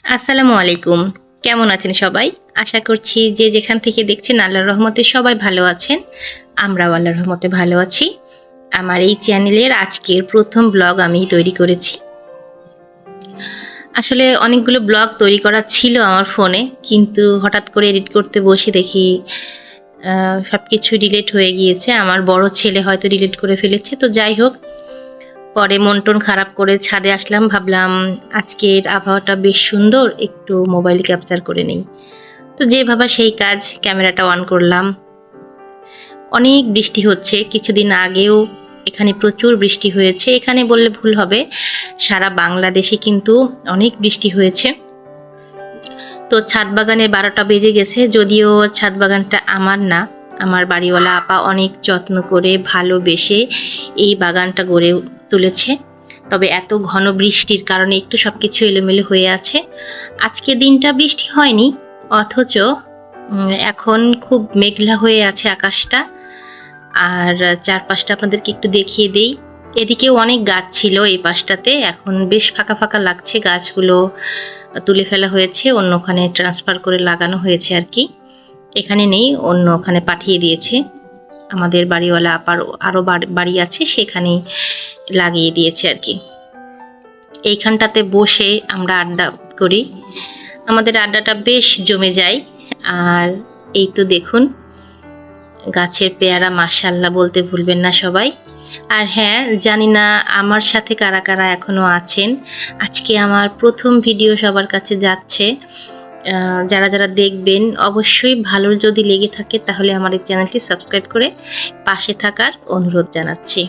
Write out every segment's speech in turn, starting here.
আসসালামু আলাইকুম। কেমন আছেন সবাই? আশা করছি যে যেখান থেকে দেখছেন আল্লাহর রহমতে সবাই ভালো আছেন। আমরাও আল্লাহর রহমতে ভালো আছি। আমার এই চ্যানেলের আজকের প্রথম ব্লগ আমি তৈরি করেছি। আসলে অনেকগুলো ব্লগ তৈরি করা ছিল আমার ফোনে, কিন্তু হঠাৎ করে এডিট করতে বসে দেখি সব কিছু ডিলিট হয়ে গিয়েছে। আমার বড় ছেলে হয়তো ডিলিট করে ফেলেছে। তো যাই হোক, পরে মন টন খারাপ করে ছাদে আসলাম, ভাবলাম আজকের আবহাওয়াটা বেশ সুন্দর, একটু মোবাইল ক্যাপচার করে নেই। তো যে ভাবা সেই কাজ, ক্যামেরাটা অন করলাম। অনেক বৃষ্টি হচ্ছে, কিছুদিন আগেও এখানে প্রচুর বৃষ্টি হয়েছে। এখানে বললে ভুল হবে, সারা বাংলাদেশে কিন্তু অনেক বৃষ্টি হয়েছে। তো ছাদ বাগানে 12টা বেজে গেছে, যদিও ছাদ বাগানটা আমার না, আমার বাড়িওয়ালা আপা অনেক যত্ন করে ভালোবেসে এই বাগানটা গড়ে তুলেছে। তবে এত ঘন বৃষ্টির কারণে একটু সব কিছু এলোমেলো হয়ে আছে। আজকে দিনটা বৃষ্টি হয়নি, অথচ এখন খুব মেঘলা হয়ে আছে আকাশটা। আর চারপাশটা আপনাদেরকে একটু দেখিয়ে দেই। এদিকেও অনেক গাছ ছিল এই পাশটাতে, এখন বেশ ফাঁকা ফাঁকা লাগছে। গাছগুলো তুলে ফেলা হয়েছে, অন্যখানে ট্রান্সফার করে লাগানো হয়েছে আর কি। এখানে নেই, অন্য ওখানে পাঠিয়ে দিয়েছে। আমাদের বাড়িওয়ালা আপার আরও বাড়ি আছে, সেখানেই লাগিয়ে দিয়েছে আর কি। এইখানটাতে বসে আমরা আড্ডা করি, আমাদের আড্ডাটা বেশ জমে যায়। আর এই তো দেখুন, গাছের পেয়ারা মাশাআল্লাহ বলতে ভুলবেন না সবাই। আর হ্যাঁ, জানি না আমার সাথে কারা কারা এখনও আছেন। আজকে আমার প্রথম ভিডিও সবার কাছে যাচ্ছে। যারা যারা দেখবেন অবশ্যই ভালো যদি লেগে থাকে তাহলে আমার এই চ্যানেলটি সাবস্ক্রাইব করে পাশে থাকার অনুরোধ জানাচ্ছি।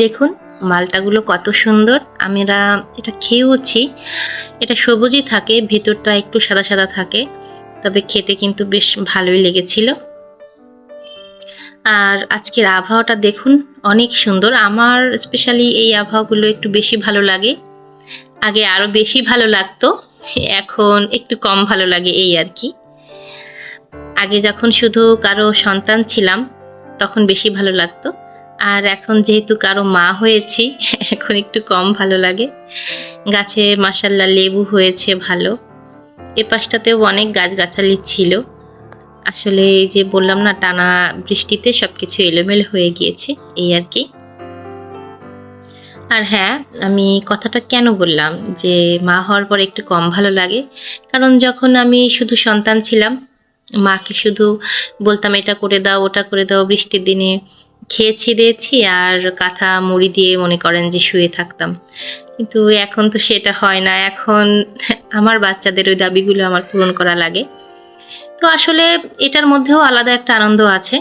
দেখুন মালটাগুলো কত সুন্দর, আমরা এটা খেয়েওছি। এটা সবুজই থাকে, ভেতরটা একটু সাদা সাদা থাকে, তবে খেতে কিন্তু বেশ ভালোই লেগেছিল। আর আজকের আবহাওয়াটা দেখুন অনেক সুন্দর। আমার স্পেশালি এই আবহাওয়াগুলো একটু বেশি ভালো লাগে। আগে আরও বেশি ভালো লাগতো, এখন একটু কম ভালো লাগে এই আর কি। আগে যখন শুধু কারো সন্তান ছিলাম তখন বেশি ভালো লাগতো, আর এখন যেহেতু কারো মা হয়েছি এখন একটু কম ভালো লাগে। গাছে মাশাআল্লাহ লেবু হয়েছে ভালো। এ পাশটাতেও অনেক গাছগাছালি ছিল। আসলে এই যে বললাম না, টানা বৃষ্টিতে সবকিছু এলোমেলো হয়ে গিয়েছে এই আর কি। আর হ্যাঁ, আমি কথাটা কেন বললাম যে মা হওয়ার পর একটু কম ভালো লাগে, কারণ যখন আমি শুধু সন্তান ছিলাম মাকে শুধু বলতাম এটা করে দাও ওটা করে দাও, বৃষ্টির দিনে খেয়েছি দিয়েছি আর কাঁথা মুড়ি দিয়ে মনে করেন যে শুয়ে থাকতাম। কিন্তু এখন তো সেটা হয় না, এখন আমার বাচ্চাদের ওই দাবিগুলো আমার পূরণ করা লাগে। তো আসলে এটার মধ্যেও আলাদা একটা আনন্দ আছে,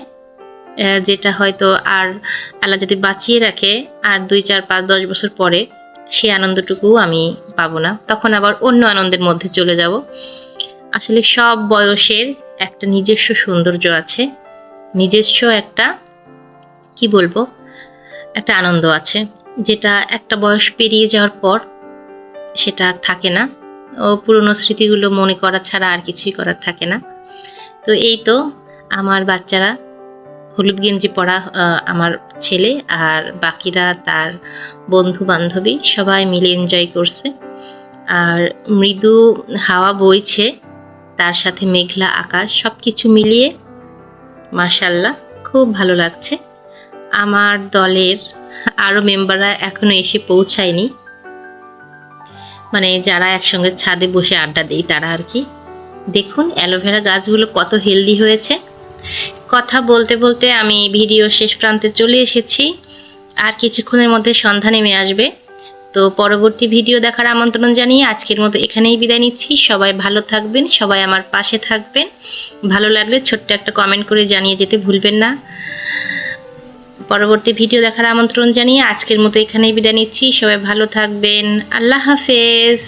যেটা হয়তো আর আল্লাহ যদি বাঁচিয়ে রাখে আর 2, 4, 5, 10 বছর পরে সেই আনন্দটুকুও আমি পাবো না, তখন আবার অন্য আনন্দের মধ্যে চলে যাব। আসলে সব বয়সের একটা নিজস্ব সৌন্দর্য আছে, নিজস্ব একটা কি বলবো, একটা আনন্দ আছে, যেটা একটা বয়স পেরিয়ে যাওয়ার পর সেটা আর থাকে না। ও পুরনো স্মৃতিগুলো মনে করা ছাড়া আর কিছুই করার থাকে না। তো এই তো আমার বাচ্চারা, হলুদ গেঞ্জি পরা আমার ছেলে আর বাকিরা তার বন্ধু বান্ধবী সবাই মিলে এনজয় করছে। আর মৃদু হাওয়া বইছে, তার সাথে মেঘলা আকাশ, সব কিছু মিলিয়ে মাশাআল্লাহ খুব ভালো লাগছে। আমার দলের আরও মেম্বাররা এখনো এসে পৌঁছায়নি, মানে যারা একসঙ্গে ছাদে বসে আড্ডা দেই তারা আর কি। দেখুন অ্যালোভেরা গাছগুলো কত হেলদি হয়েছে। কথা বলতে বলতে আমি ভিডিও শেষ প্রান্তে চলে এসেছি, আর কিছুক্ষণের মধ্যে সন্ধ্যা নেমে আসবে। তো পরবর্তী ভিডিও দেখার আমন্ত্রণ জানিয়ে আজকের মতো এখানেই বিদায় নিচ্ছি। সবাই ভালো থাকবেন, সবাই আমার পাশে থাকবেন। ভালো লাগলে ছোট্ট একটা কমেন্ট করে জানিয়ে যেতে ভুলবেন না। পরবর্তী ভিডিও দেখার আমন্ত্রণ জানিয়ে আজকের মতো এখানেই বিদায় নিচ্ছি। সবাই ভালো থাকবেন, আল্লাহ হাফেজ।